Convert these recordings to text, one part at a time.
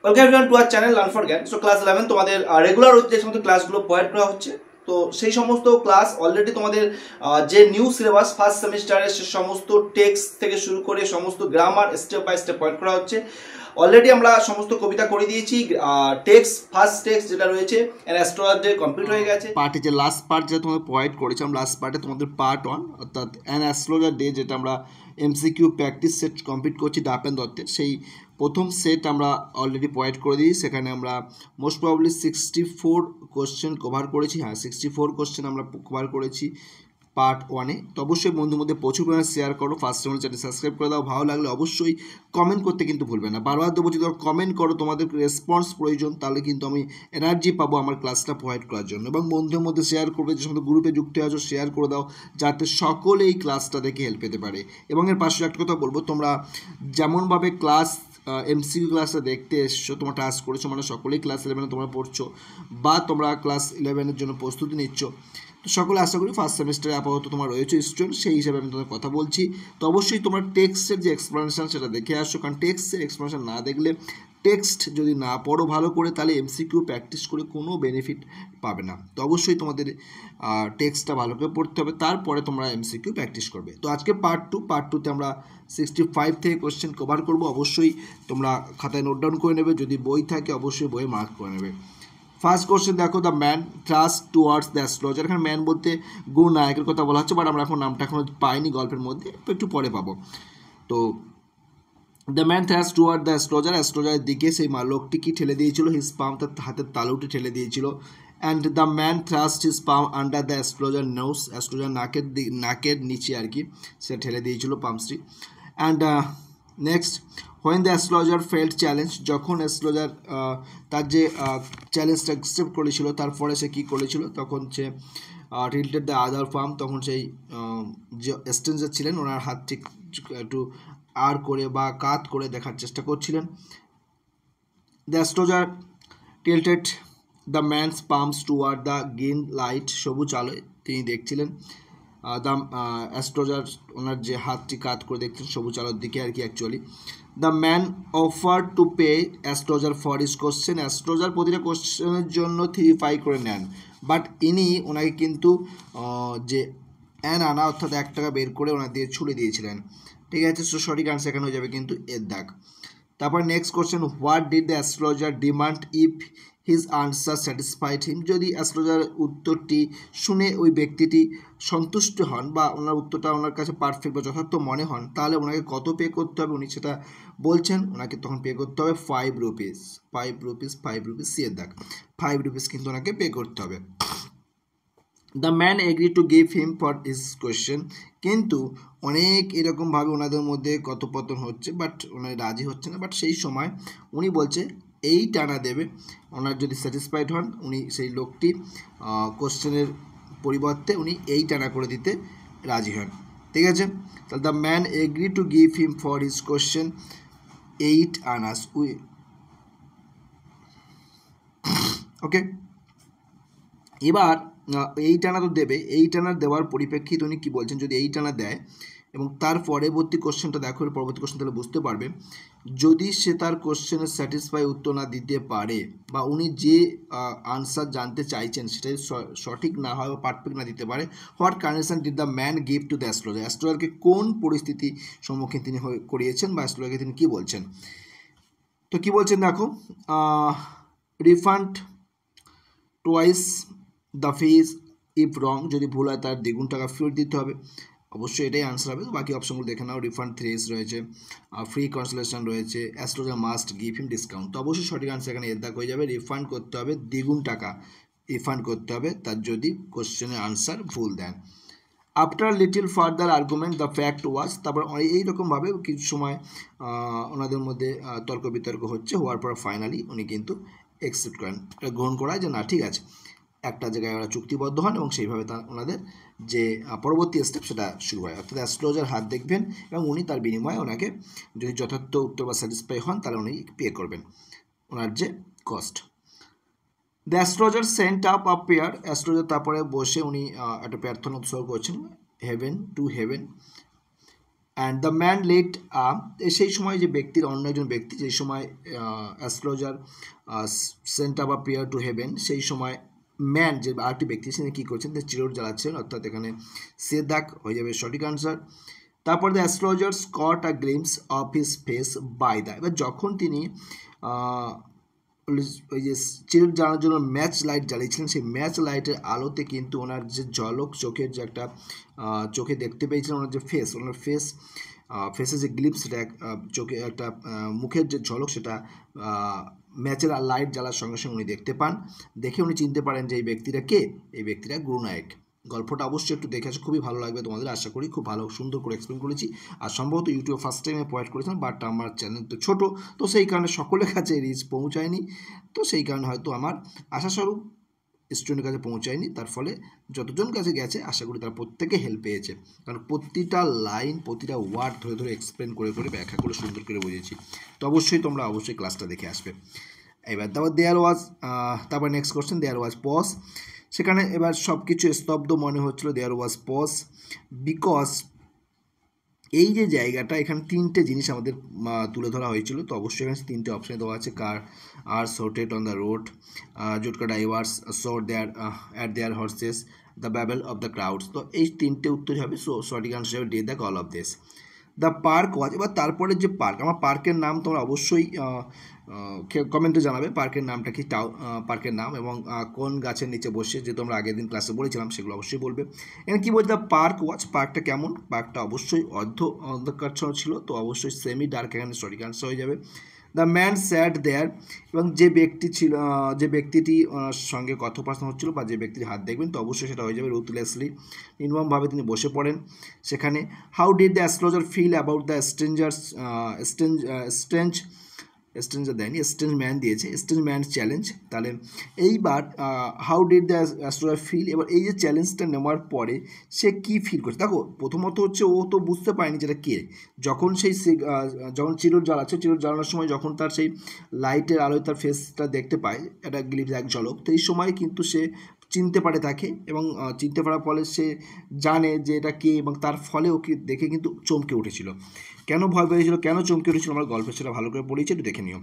Welcome everyone to our channel learn for জ্ঞান। So class 11 তোমাদের regular যে সমস্ত ক্লাসগুলো প্রোভাইড করা হচ্ছে, তো সেই সমস্ত ক্লাস অলরেডি তোমাদের যে নিউ সিলেবাস ফার্স্ট সেমিস্টারের সে সমস্ত টেক্সট থেকে শুরু করে সমস্ত grammar step by step provide করা হচ্ছে। অলরেডি আমরা সমস্ত কবিতা করে দিয়েছি। টেক্সট ফার্স্ট টেক্সট যেটা রয়েছে অ্যাস্ট্রোলজি কমপ্লিট হয়ে গেছে। পার্টে যে লাস্ট পার্ট যেটা তোমাদের প্রোভাইড করেছিলাম, লাস্ট পার্টে তোমাদের পার্ট 1 অর্থাৎ অ্যান অ্যাস্ট্রোলজার ডে, যেটা আমরা এমসিকিউ প্র্যাকটিস সেট কমপ্লিট করছি ডাপেন দত্তের, সেই প্রথম সেট আমরা অলরেডি প্রোভাইড করে দিই। সেখানে আমরা মোস্ট প্রবাবলি 64 কোশ্চেন কভার করেছি। 64 কোশ্চেন আমরা কভার করেছি পার্ট 1-এ। তো অবশ্যই বন্ধুর মধ্যে প্রচুর পরিমাণে শেয়ার করো, ফার্স্ট চ্যানেল সাবস্ক্রাইব করে দাও। ভালো লাগলে অবশ্যই কমেন্ট করতে কিন্তু ভুলবে না। বারবার দেবো, যদি কমেন্ট করো, তোমাদের রেসপন্স প্রয়োজন, তাহলে কিন্তু আমি এনার্জি পাবো আমার ক্লাসটা প্রোভাইড করার জন্য। এবং বন্ধুদের মধ্যে শেয়ার করবে, যে সমস্ত গ্রুপে যুক্ত আছো শেয়ার করে দাও, যাতে সকলে এই ক্লাসটা দেখে হেল্প পেতে পারে। এবং এর পাশে একটা কথা বলবো, তোমরা যেমনভাবে ক্লাস এমসিকিউ ক্লাসটা দেখতে এসছো, তোমরা টাস্ক করেছো, মানে সকলেই ক্লাস 11-এ তোমরা পড়ছো বা তোমরা ক্লাস 11-এর জন্য প্রস্তুতি নিচ্ছ, তো সকলে আশা করি ফার্স্ট সেমিস্টারে আপাতত তোমার রয়েছে স্টুডেন্ট, সেই হিসাবে আমি তোমাদের কথা বলছি। তো অবশ্যই তোমার টেক্সটের যে এক্সপ্লেনেশন সেটা দেখে আসো, কারণ টেক্সটের এক্সপ্লেনেশন না দেখলে, টেক্সট যদি না পড়ো ভালো করে, তাহলে এমসিকিউ প্র্যাকটিস করে কোনো বেনিফিট পাবে না। তো অবশ্যই তোমাদের টেক্সটটা ভালো করে পড়তে হবে, তারপরে তোমরা এমসিকিউ প্র্যাকটিস করবে। তো আজকে পার্ট 2তে আমরা 65 থেকে কোশ্চেন কভার করব। অবশ্যই তোমরা খাতায় নোট ডাউন করে নেবে, যদি বই থাকে অবশ্যই বইয়ে মার্ক করে নেবে। ফার্স্ট কোশ্চেন দেখো, the man thrust towards the astrologer. এখানে ম্যান বলতে গুণ নায়কের কথা বলা হচ্ছে, বাট আমরা এখন নামটা এখনো পাইনি গল্পের মধ্যে, একটু পরে পাবো। তো the man thrust toward the astrologer, অ্যাস্ট্রোলজারের দিকে সেই লোকটি কি ঠেলে দিয়েছিল, হিজ পাম, তার হাতের তালুটি ঠেলে দিয়েছিল। And the man thrust his palm under the astrologer nose, astrologer নাকের নিচে আর কি সে ঠেলে দিয়েছিল পামসটি। And next, when the astrologer felt challenge, যখন অ্যাস্ট্রোলজার তার যে চ্যালেঞ্জটা অ্যাকসেপ্ট করেছিল, তারপরে সে কী করেছিল, তখন সে টিল্টেড দ্য আদার পাম, তখন সেই যে স্ট্রেঞ্জার ছিলেন ওনার হাত ঠিক একটু আর করে বা কাত করে দেখার চেষ্টা করছিলেন। The astrologer tilted the man's palms toward the green light, সবুজ আলোয় তিনি দেখছিলেন। দ্য অ্যাস্ট্রোলজার ওনার যে হাতটি কাত করে দেখছেন সবুজ আলোর দিকে আর কি actually. The man offer to pay astrologer for his question, astrologer প্রতিটা কোশ্চেনের জন্য 3 করে নেন, বাট ইনি ওনাকে কিন্তু যে আনা অর্থাৎ 1 টাকা বের করে ওনার দিয়ে ছুড়ে দিয়েছিলেন। ঠিক আছে, সো সঠিক আনসার এখানে হয়ে যাবে কিন্তু এর দাগ। তারপর next question, what did the astrologer demand if his answer satisfied him, যদি অ্যাস্ট্রোলজার উত্তরটি শুনে ওই ব্যক্তিটি সন্তুষ্ট হন বা ওনার উত্তরটা ওনার কাছে পারফেক্ট বা যথার্থ মনে হন, তাহলে ওনাকে কত পে করতে হবে, উনি সেটা বলছেন। ওনাকে তখন পে করতে হবে 5 রুপিস। 5 রুপিস সি এর দাগ, 5 রুপিস কিন্তু ওনাকে পে করতে হবে। The man agree to give him for his question, কিন্তু অনেক এরকমভাবে ওনাদের মধ্যে কথোপকথন হচ্ছে, বাট ওনার রাজি হচ্ছে না। বাট সেই সময় উনি বলছে 8 আনা দেবে, ওনার যদি স্যাটিসফাইড হন উনি সেই লোকটি কোশ্চেনের পরিবর্তে উনি 8 আনা করে দিতে রাজি হন। ঠিক আছে, তাহলে the man agree to give him for his question 8 annas. Okay, এবার 8 আনা তো দেবে, 8 আনা দেওয়ার পরিপ্রেক্ষিতে উনি কী বলছেন, যদি 8 আনা দেয় এবং তার পরবর্তী কোশ্চেনটা দেখো, পরবর্তী কোশ্চেন তাহলে বুঝতে পারবে, যদি সে তার কোশ্চেনের স্যাটিসফাই উত্তর না দিতে পারে বা উনি যে আনসার জানতে চাইছেন সেটাই সঠিক না হয় বা পারফেক্ট না দিতে পারে, what condition did the man give to the astrologer, অ্যাস্ট্রোলজারকে কোন পরিস্থিতি সম্মুখীন তিনি করিয়েছেন বা অ্যাস্ট্রোলজারকে তিনি কী বলছেন। তো কী বলছেন দেখো, refund twice the fees if wrong, যদি ভুল হয় তার দ্বিগুণ টাকা ফেরত দিতে হবে। অবশ্যই এটাই আনসার হবে। বাকি অপশনগুলো দেখে নাও, রিফান্ড 3 রয়েছে, ফ্রি কনসালটেশন রয়েছে, astrologer must give him discount. তো অবশ্যই সঠিক আনসার এখানে এর দাগ হয়ে যাবে, রিফান্ড করতে হবে দ্বিগুণ টাকা রিফান্ড করতে হবে তার যদি কোশ্চেনের আনসার ভুল দেন। After little further argument the fact was, তারপর এইরকমভাবে কিছু সময় ওনাদের মধ্যে তর্ক বিতর্ক হচ্ছে, হওয়ার পর ফাইনালি উনি কিন্তু অ্যাকসেপ্ট করেন, গ্রহণ করা যে না ঠিক আছে, একটা জায়গায় ওরা চুক্তিবদ্ধ হন এবং সেইভাবে ওনাদের যে পরবর্তী স্টেপ সেটা শুরু হয়। অর্থাৎ অ্যাস্ট্রোলজার হাত দেখবেন এবং উনি তার বিনিময়ে ওনাকে যদি যথার্থ উত্তর বা স্যাটিসফাই হন তাহলে উনি পে করবেন ওনার যে cost. The astrologer sent up a prayer, astrologer তারপরে বসে উনি একটা প্রার্থনা উৎসর্গ করছেন, heaven to heaven, and the man let সেই সময় যে ব্যক্তির, অন্য একজন ব্যক্তি যেই সময় astrologer sent up a prayer to heaven, সেই সময় ম্যান যে আরেকটি ব্যক্তি তিনি কী করছেন, তিনি চিরট জ্বালাচ্ছেন, অর্থাৎ এখানে সেদাক হয়ে যাবে সঠিক আনসার। তারপর the astrologer caught a glimpse of his face by the, এবার যখন তিনি ওই যে চিরট জ্বালানোর জন্য ম্যাচ লাইট জ্বালিয়েছিলেন, সেই ম্যাচ লাইটের আলোতে কিন্তু ওনার যে ঝলক, চোখের যে একটা চোখে দেখতে পেয়েছিলেন ওনার যে ফেস, ওনার ফেসে যে গ্লিপস, সেটা চোখে একটা মুখের যে ঝলক, সেটা ম্যাচের লাইট জ্বালার সঙ্গে সঙ্গে উনি দেখতে পান। দেখে উনি চিনতে পারেন যে এই ব্যক্তিরা কে, এই ব্যক্তিরা গুরুনায়ক। গল্পটা অবশ্যই একটু দেখে আসে, খুবই ভালো লাগবে তোমাদের, আশা করি। খুব ভালো সুন্দর করে এক্সপ্লেন করেছি, আর সম্ভবত ইউটিউব ফার্স্ট টাইমে প্রোভাইড করেছিলাম, বাট আমার চ্যানেল তো ছোটো, তো সেই কারণে সকলের কাছে রিচ পৌঁছায়নি, তো সেই কারণে হয়তো আমার আশাস্বরূপ স্টুডেন্টের কাছে পৌঁছায়নি। তার ফলে যতজন কাছে গেছে আশা করি তারা প্রত্যেকে হেল্প পেয়েছে, কারণ প্রতিটা লাইন, প্রতিটা ওয়ার্ড ধরে ধরে এক্সপ্লেন করে করে ব্যাখ্যা করে সুন্দর করে বুঝেছি। তো অবশ্যই তোমরা অবশ্যই ক্লাসটা দেখে আসবে। এবার তারপর নেক্সট কোশ্চেন, দেয়ার ওয়াজ পজ। সেখানে এবার সব কিছু স্তব্ধ মনে হচ্ছিল, দেয়ার ওয়াজ পজ বিকজ এই যে জায়গাটা, এখানে তিনটে জিনিস আমাদের তুলে ধরা হয়েছিল। তো অবশ্যই এখানে তিনটে অপশানে দেওয়া আছে, car are shouted on the road, jutka drivers shout their at their horses, the babble of the crowds. তো এই তিনটে উত্তরই হবে, সো সঠিক আনসার হবে D the call of this. The park was, এবার তারপরে যে পার্ক, আমার পার্কের নাম তোমরা অবশ্যই কমেন্টে জানাবে পার্কের নামটা কি, পার্কের নাম এবং কোন গাছের নিচে বসে, যেহেতু আমরা আগের দিন ক্লাসে বলেছিলাম, সেগুলো অবশ্যই বলবে। এখানে কী বলছে, দ্য পার্ক ওয়াচ, পার্কটা কেমন, পার্কটা অবশ্যই অন্ধকারচ্ছন্ন ছিল, তো অবশ্যই সেমি ডার্ক এখানে সঠিক আনসার হয়ে যাবে। দ্য ম্যান স্যাট দেয়ার, এবং যে ব্যক্তি ছিল, যে ব্যক্তিটি ওনার সঙ্গে কথোপকথন হচ্ছিল বা যে ব্যক্তির হাত দেখবেন, তো অবশ্যই সেটা হয়ে যাবে রুথলেসলি, নির্মমভাবে তিনি বসে পড়েন সেখানে। How did the astrologer feel about the stranger দেয়নি, স্ট্রেঞ্জ ম্যান দিয়েছে, স্ট্রেঞ্জ ম্যান চ্যালেঞ্জ। তাহলে এইবার how did the astrologer feel, এবার এই যে চ্যালেঞ্জটা নেওয়ার পরে সে কী ফিল করছে। দেখো প্রথমত হচ্ছে ও তো বুঝতে পারেনি যেটা কে, যখন যখন চিরট জ্বালাচ্ছে, চিরট জ্বালানোর সময় যখন তার সেই লাইটের আলোয় তার ফেসটা দেখতে পায়, একটা গ্লিপস, এক ঝলক, তো এই সময় কিন্তু সে চিনতে পারে তাকে, এবং চিনতে পারার ফলে সে জানে যে এটা কে, এবং তার ফলে ওকে দেখে কিন্তু চমকে উঠেছিল। কেন ভয় পেয়েছিল, কেন চমকে উঠেছিল, আমার গল্পের সেটা ভালো করে পড়েছি, একটু দেখে নিও।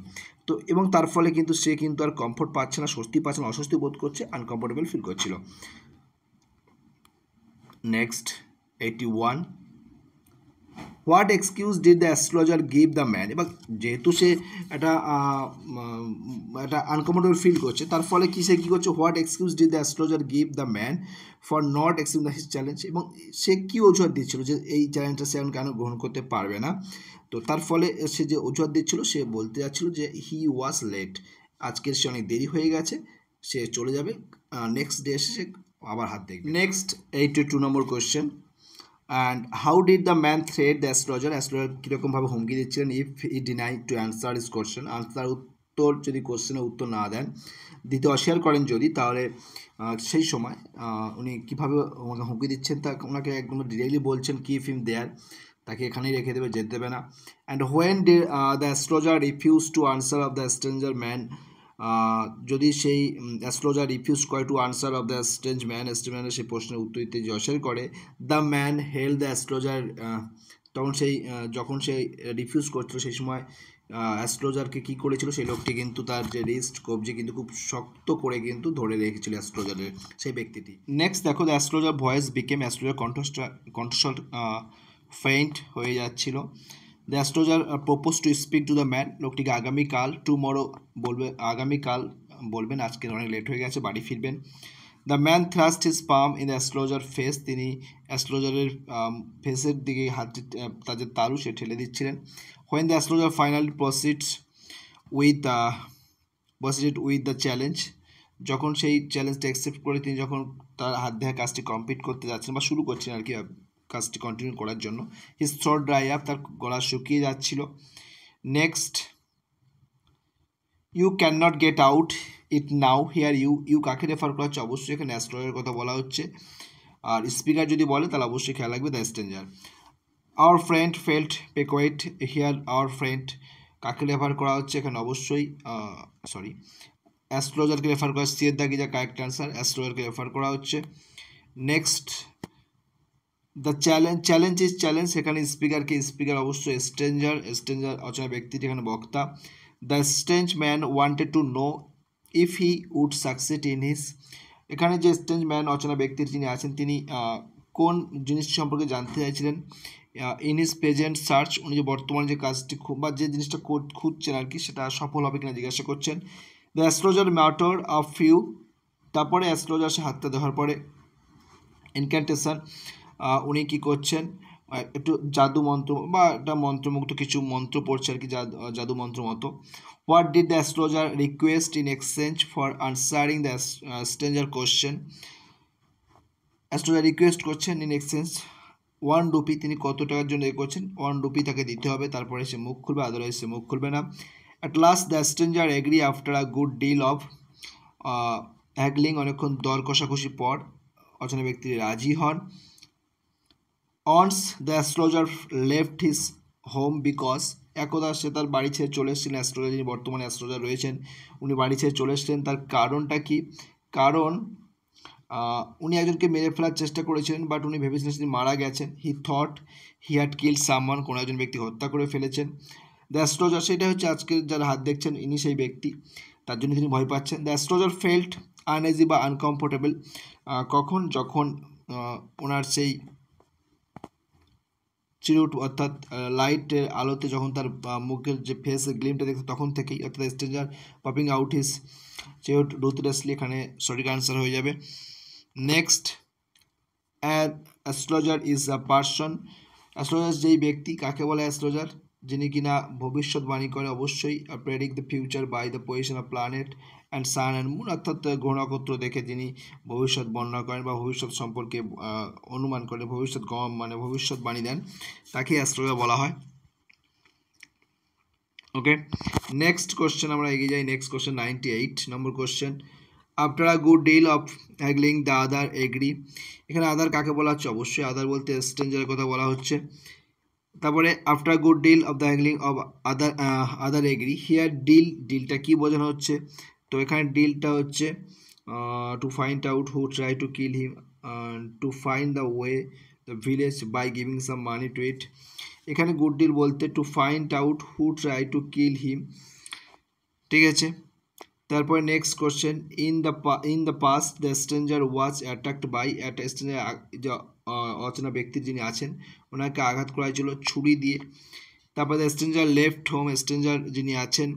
তো এবং তার ফলে কিন্তু সে কিন্তু আর কমফোর্ট পাচ্ছে না, স্বস্তি পাচ্ছে না, অস্বস্তি বোধ করছে, আনকমফোর্টেবল ফিল করছিল। Next 81, what excuse did the astrologer give the man, এবার যেহেতু সে একটা আনকমফোর্টেবল ফিল করছে, তার ফলে সে কী করছে, what excuse did the astrologer give the man for not accepting the his challenge, এবং সে কী অজুহাত দিচ্ছিল যে এই চ্যালেঞ্জটা সে কেন গ্রহণ করতে পারবে না। তো তার ফলে সে যে অজুহাত দিচ্ছিল, সে বলতে যাচ্ছিল যে হি ওয়াজ লেট, আজকের সে অনেক দেরি হয়ে গেছে, সে চলে যাবে, নেক্সট ডে এসে সে আবার হাত দেখবে। Next 82 number question, and how did the man threat the astrologer, astrologer কীরকমভাবে হুমকি দিচ্ছিলেন, if he deny to answer his question, উত্তর যদি কোশ্চেনের উত্তর না দেন, দিতে অস্বীকার করেন যদি, তাহলে সেই সময় উনি কীভাবে ওনাকে হুমকি দিচ্ছেন, তা ওনাকে একদম ডিটেইলি বলছেন, কিপ হিম দেয়ার, তাকে এখানেই রেখে দেবে, যেতে দেবে না। And when did the astrologer refuse to answer of the stranger man, যদি সেই অ্যাস্ট্রোলজার রিফিউজ করে to answer of the strange ম্যানের সেই প্রশ্নের উত্তর দিতে যে অস্বীকার করে, the man held the astrologer, তখন যখন সে রিফিউজ করছিল, সেই সময় অ্যাস্ট্রোলজারকে কী করেছিল, সেই লোকটি কিন্তু তার যে রিস্ট কবজি কিন্তু খুব শক্ত করে কিন্তু ধরে রেখেছিল অ্যাস্ট্রোলজারের সেই ব্যক্তিটি। নেক্সট দেখো, the astrologer voice became, astrologer কণ্ঠস্বর ফেইন্ট হয়ে যাচ্ছিল। The astrologer propose to speak to the man, লোকটিকে আগামীকাল, টুমরো আগামীকাল বলবেন, আজকে অনেক লেট হয়ে গেছে, বাড়ি ফিরবেন। The man thrust his palm in the astrologer face, তিনি অ্যাস্ট্রোলজারের ফেসের দিকে হাতটি, তাদের তালু সে ঠেলে দিচ্ছিলেন। When the astrologer finally proceeded with the challenge, যখন সেই চ্যালেঞ্জটা অ্যাকসেপ্ট করে তিনি যখন তার হাত দেখা কাজটি কমপ্লিট করতে যাচ্ছেন বা শুরু করছেন আর কি, কাজটি কন্টিনিউ করার জন্য, হিজ থ্রোট ড্রাই আপ, তার গলা শুকিয়ে যাচ্ছিল। Next, you can not get out it now here, you কাকে রেফার করা হচ্ছে, অবশ্যই এখানে অ্যাস্ট্রোলজারের কথা বলা হচ্ছে, আর স্পিকার যদি বলে তাহলে অবশ্যই খেয়াল রাখবে the stranger. Our friend felt piqued here, our friend কাকে রেফার করা হচ্ছে, এখানে অবশ্যই অ্যাস্ট্রোলজারকে রেফার করা, সিয়ের দাগি যা কারেক্ট অ্যান্সার, অ্যাস্ট্রোলজারকে রেফার করা হচ্ছে। Next, the challenge is challenge, এখানে স্পিকারকে স্পিকার অবশ্যই স্ট্রেঞ্জার অচেনা ব্যক্তিটি এখানে বক্তা। The strange man wanted to know if he would succeed in his, এখানে যে স্ট্রেঞ্জ ম্যান অচেনা ব্যক্তির যিনি আছেন তিনি কোন জিনিসটি সম্পর্কে জানতে চাইছিলেন। ইন হিজ প্রেজেন্ট সার্চ, উনি যে বর্তমানে যে কাজটি বা যে জিনিসটা খুঁজছেন আর কি সেটা সফল হবে কিনা জিজ্ঞাসা করছেন। The astrologer matter of few, তারপরে অ্যাস্ট্রোলজার সে হাতটা দেওয়ার পরে ইনক্যান্টেশন, উনি কী করছেন, একটু জাদু মন্ত্র বা একটা মন্ত্রমুগ্ধ কিছু মন্ত্র পড়ছে আর কি, জাদু মন্ত্র মতো। What did the astrologer request in exchange for answering the stranger question, astrologer request করছেন ইন এক্সচেঞ্জ 1 রুপি, তিনি কত টাকার জন্য এ করছেন 1 রুপি তাকে দিতে হবে, তারপরে সে মুখ খুলবে, আদারওয়াইজ সে মুখ খুলবে না। At last the stranger agree after a good deal of haggling, অনেকক্ষণ দর কষাকষি পর অচেনা ব্যক্তি রাজি হন। Once the astrologer left his home because, একদা সে তার বাড়ি ছেড়ে চলে এসেছিলেন, অ্যাস্ট্রোলজার যিনি বর্তমানে অ্যাস্ট্রোলজার রয়েছেন উনি বাড়ি ছেড়ে চলে এসেছিলেন, তার কারণটা কি, কারণ উনি একজনকে মেরে ফেলার চেষ্টা করেছিলেন বাট উনি ভেবেছিলেন তিনি মারা গেছেন। He thought he had killed someone, কোনো একজন ব্যক্তি হত্যা করে ফেলেছেন। দ্য অ্যাস্ট্রোলজার, সেটা হচ্ছে আজকে যারা হাত দেখছেন ইনি সেই ব্যক্তি, তার জন্য তিনি ভয় পাচ্ছেন। দ্য অ্যাস্ট্রোলজার ফেল্ট আনএজি বা আনকমফোর্টেবল, কখন, যখন ওনার সেই চিরুট অর্থাৎ লাইটের আলোতে যখন তার মুখের যে ফেস গ্লিমটা দেখছে তখন থেকেই, অর্থাৎ স্ট্রেঞ্জার পপিং আউট হিস চিরুট রুথলেসলি, এখানে সঠিক আনসার হয়ে যাবে। Next, astrologer is a person, astrologer যেই ব্যক্তি, কাকে বলে অ্যাস্ট্রোলজার, যিনি কিনা ভবিষ্যৎবাণী করে, অবশ্যই predict the future by the position of planet and sun and moon, অর্থাৎ গ্রহ নক্ষত্র দেখে তিনি ভবিষ্যৎ বর্ণনা করেন বা ভবিষ্যৎ সম্পর্কে অনুমান করে ভবিষ্যৎবাণী দেন, তাকে অ্যাস্ট্রোলজার বলা হয়। ওকে, নেক্সট কোশ্চেন আমরা এগিয়ে যাই। Next question 98 number question. After a good deal of haggling the other agree, এখানে আদার কাকে বলা হচ্ছে, অবশ্যই আদার বলতে স্ট্রেঞ্জারের কথা বলা হচ্ছে। তারপরে after good deal of the haggling of other agree, here ডিলটা কি বোঝানো হচ্ছে, তো এখানে ডিলটা হচ্ছে to find out who try to kill him, to find the way the village by giving some money to it, এখানে গুড ডিল বলতে to find out who try to kill him, ঠিক আছে। তারপরে next question, in the past the stranger was attacked by, একটা stranger অচেনা ব্যক্তির যিনি আছেন ওনাকে আঘাত করা হয়েছিল ছুরি দিয়ে। তারপরে the stranger left home, stranger যিনি আছেন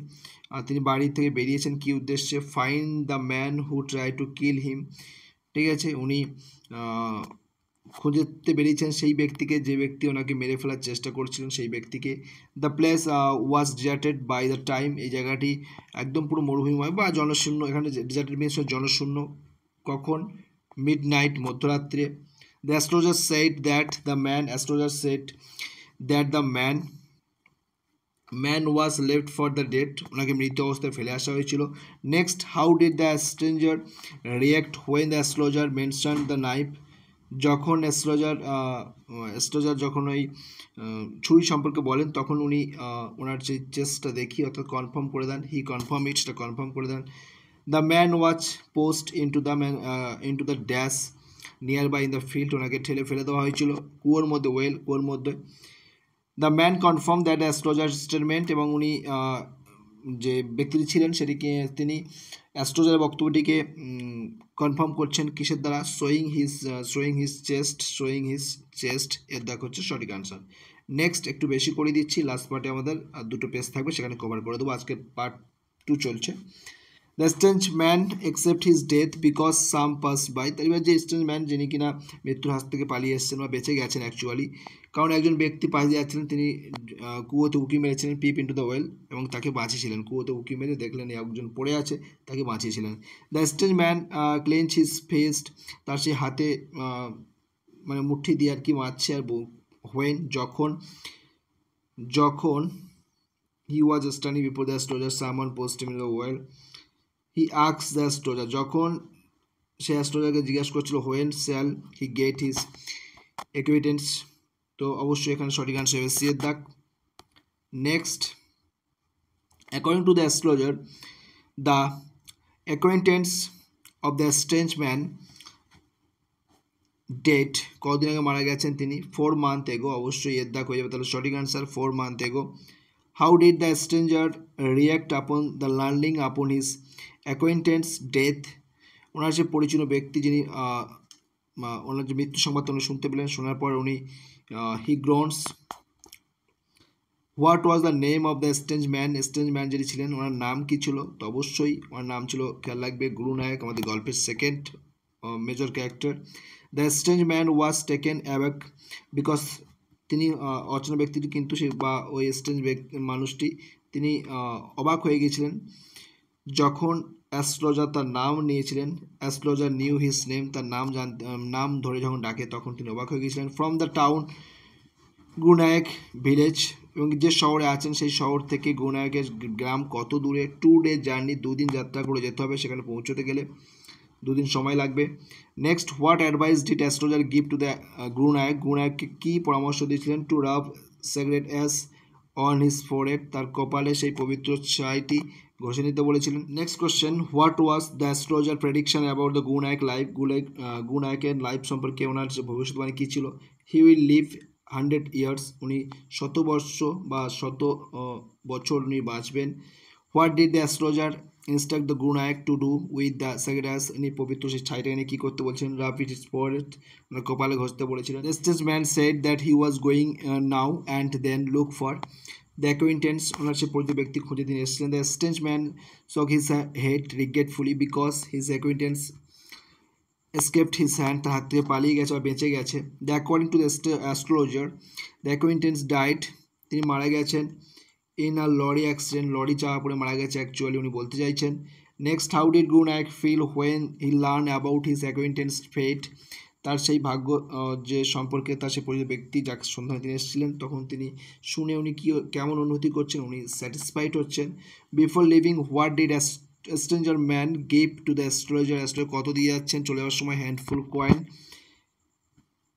তিনি বাড়ি থেকে বেরিয়েছেন কি উদ্দেশ্যে, find the man who try to kill him, ঠিক আছে, উনি খুঁজতে বেরিয়েছেন সেই ব্যক্তিকে, যে ব্যক্তি ওনাকে মেরে ফেলার চেষ্টা করছিলেন সেই ব্যক্তিকে। The place was deserted by the time, এই জায়গাটি একদম পুরো মরুভূমিময় বা জনশূন্য, এখানে ডিজার্টেড মিনস জনশূন্য, কখন, মিড নাইট, মধ্যরাত্রে। The astrologer said that the man, astrologer said that the man was left for the dead, ওনাকে মৃত অবস্থায় ফেলে আসা হয়েছিল। Next, how did the stranger react when the astrologer mention the knife, যখন অ্যাস্ট্রোলজার যখন ওই ছুরি সম্পর্কে বলেন তখন উনি ওনার যে চেস্টটা দেখি অর্থাৎ কনফার্ম করে দেন, হি কনফার্ম ইটটা কনফার্ম করে দেন। The man was pushed into the dash nearby in the field, ওনাকে ঠেলে ফেলে দেওয়া হয়েছিল কুয়োর মধ্যে। The man confirm that astrologer statement, এবং উনি যে ব্যক্তিটি ছিলেন সেটিকে তিনি অ্যাস্ট্রোলজারের বক্তব্যটিকে কনফার্ম করছেন কিসের দ্বারা, শোয়িং হিজ চেস্ট, এর দেখা হচ্ছে সঠিক আনসার। নেক্সট একটু বেশি করে দিচ্ছি, লাস্ট পার্টে আমাদের 2টো পেজ থাকবে সেখানে কভার করে দেবো, আজকের পার্ট 2 চলছে। The strange man accept his death because some pass by, তার এবার যে স্ট্রেঞ্জ ম্যান যিনি কিনা মৃত্যুর হাত থেকে পালিয়ে এসেছেন বা বেঁচে গেছেন অ্যাকচুয়ালি, কারণ একজন ব্যক্তি পালিয়ে যাচ্ছিলেন, তিনি কুয়োতে উঁকি মেরেছিলেন, পিপ ইন্টু দ্য ওয়েল, এবং তাকে বাঁচিয়েছিলেন, কুয়োতে উঁকি মেরে দেখলেন একজন পড়ে আছে, তাকে বাঁচিয়েছিলেন। The strange man clench his fist, তার সেই হাতে মানে মুঠি দিয়ে আর কি মারছে, আর হোয়েন যখন he was standing before the astrologer someone pushed him in the well, he asks the astrologer, যখন সে অ্যাস্ট্রোলজারকে জিজ্ঞাসা করছিল when shall he get his acquaintance, তো অবশ্যই এখানে সঠিক আনসার হবে সি এর দাগ। Next, according to the astrologer the acquaintance of the strange man dead, কতদিন আগে মারা গেছেন তিনি? 4 month ago, অবশ্যই এর দাগ হয়ে যাবে, তাহলে সঠিক answer 4 month ago. How did the stranger react upon the learning upon his acquaintance death? ওনার যে পরিচিত ব্যক্তি যিনি ওনার যে মৃত্যু সংবাদ উনি শুনতে পেলেন, শোনার পর উনি he groans. What was the name of the strange man? Strange man যিনি ছিলেন ওনার নাম কি ছিল? তো অবশ্যই ওনার নাম ছিল, খেয়াল রাখবে, গুরু নায়ক, আমাদের গল্পের second major character. The strange man was taken aback because, তিনি অচেনা ব্যক্তিটি কিন্তু সে বা ওই স্ট্রেঞ্জ মানুষটি তিনি অবাক হয়ে গিয়েছিলেন যখন অ্যাস্ট্রোলজার তার নাম নিয়েছিলেন। অ্যাস্ট্রোলজার নিউ হিজ নেম, তার নাম ধরে যখন ডাকে তখন তিনি অবাক হয়ে গিয়েছিলেন। ফ্রম দ্য টাউন গুনায়ক ভিলেজ, এবং যে শহরে আছেন সেই শহর থেকে গুনায়কের গ্রাম কত দূরে? 2 days জার্নি, 2 দিন যাত্রা করে যেতে হবে, সেখানে পৌঁছতে গেলে 2 দিন সময় লাগবে। Next, what advice did astrologer give to the Gunayak? গুনায়ককে কী পরামর্শ দিয়েছিলেন? To rub sacred ash on his forehead, তার কপালে সেই পবিত্র ছাইটি ঘষে নিতে বলেছিলেন। Next question, what was the astrologer prediction about the Gunayak life? গুনায়কের লাইফ সম্পর্কে ওনার যে ভবিষ্যৎবাণী কী ছিল? হি উইল লিভ 100 years, উনি 100 বর্ষ বা 100 বছর উনি বাঁচবেন। What did the astrologer instruct the Gunayak to do with the sacred ash? ইনি পবিত্র সেই ছাইটাকে নিয়ে কী করতে বলছিলেন? রাব ইট ইজ ফোরহেড, ওনার কপালে ঘষতে বলেছিলেন। Strange man said that he was going now and then look for the acquaintance, ওনার সে পরিচিত ব্যক্তি খুঁজে তিনি এসেছিলেন। The strange man shook his head regretfully because his acquaintance escaped his hand, তার হাত থেকে পালিয়ে গেছে বা বেঁচে গেছে। The according to the astrologer the acquaintance died, তিনি মারা গেছেন in a lorry accident, lorry চাপা পড়ে মারা গেছে অ্যাকচুয়ালি উনি বলতে চাইছেন। Next, how did Gunayak feel when he learn about his acquaintance fate, তার সেই ভাগ্য যে সম্পর্কে তার সেই পরিচিত ব্যক্তি যার সন্ধানে তিনি এসেছিলেন, তখন তিনি শুনে উনি কেমন অনুভূতি করছেন? উনি স্যাটিসফাইড হচ্ছেন। Before living, what did stranger man give to the astrologer? Astrologer কত দিয়ে যাচ্ছেন চলে যাওয়ার সময়? Handful coin.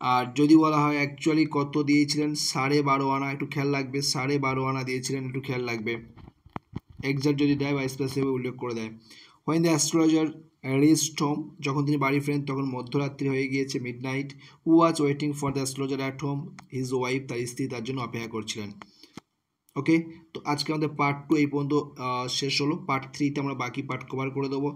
আর যদি বলা হয় অ্যাকচুয়ালি কত দিয়েছিলেন? 12.5 আনা, একটু খেয়াল রাখবে, 12.5 আনা দিয়েছিলেন, একটু খেয়াল রাখবে। এক্সাক্ট যদি দেয় বা স্পেসিফিক উল্লেখ করে দেয়। When the astrologer reached home, যখন তিনি বাড়ি ফেরেন তখন মধ্যরাত্রি হয়ে গিয়েছে, mid night. Who was waiting for the astrologer at home? His wife, তার স্ত্রী তার জন্য অপেক্ষা করছিলেন। ওকে, তো আজকে আমাদের পার্ট 2 এই পর্যন্ত শেষ হলো। পার্ট 3তে আমরা বাকি পার্ট কভার করে দেবো।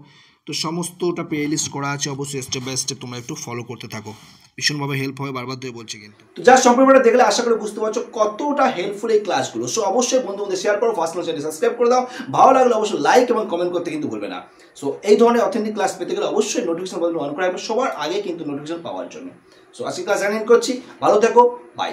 তো সমস্তটা প্লে লিস্ট করা আছে, অবশ্যই স্টেপ বাই স্টেপ তোমরা একটু ফলো করতে থাকো, ভীষণভাবে হেল্প হবে, বারবার ধরে বলছি কিন্তু। তো যা সম্পূর্ণটা দেখলে আশা করি বুঝতে পারছো কতটা হেল্পফুল এই ক্লাসগুলো। সো অবশ্যই বন্ধুদের শেয়ার করো, ফার্স্ট চ্যানেল সাবস্ক্রাইব করে দাও, ভালো লাগলে অবশ্যই লাইক এবং কমেন্ট করতে কিন্তু ভুলবে না। সো এই ধরনের অথেন্টিক ক্লাস পেতে গেলে অবশ্যই নোটিফিকেশন বাটন অন করে রাখবে সবার আগে কিন্তু নোটিফিকেশন পাওয়ার জন্য। সো আজকে ক্লাস এন্ড করছি, ভালো থেকো, বাই।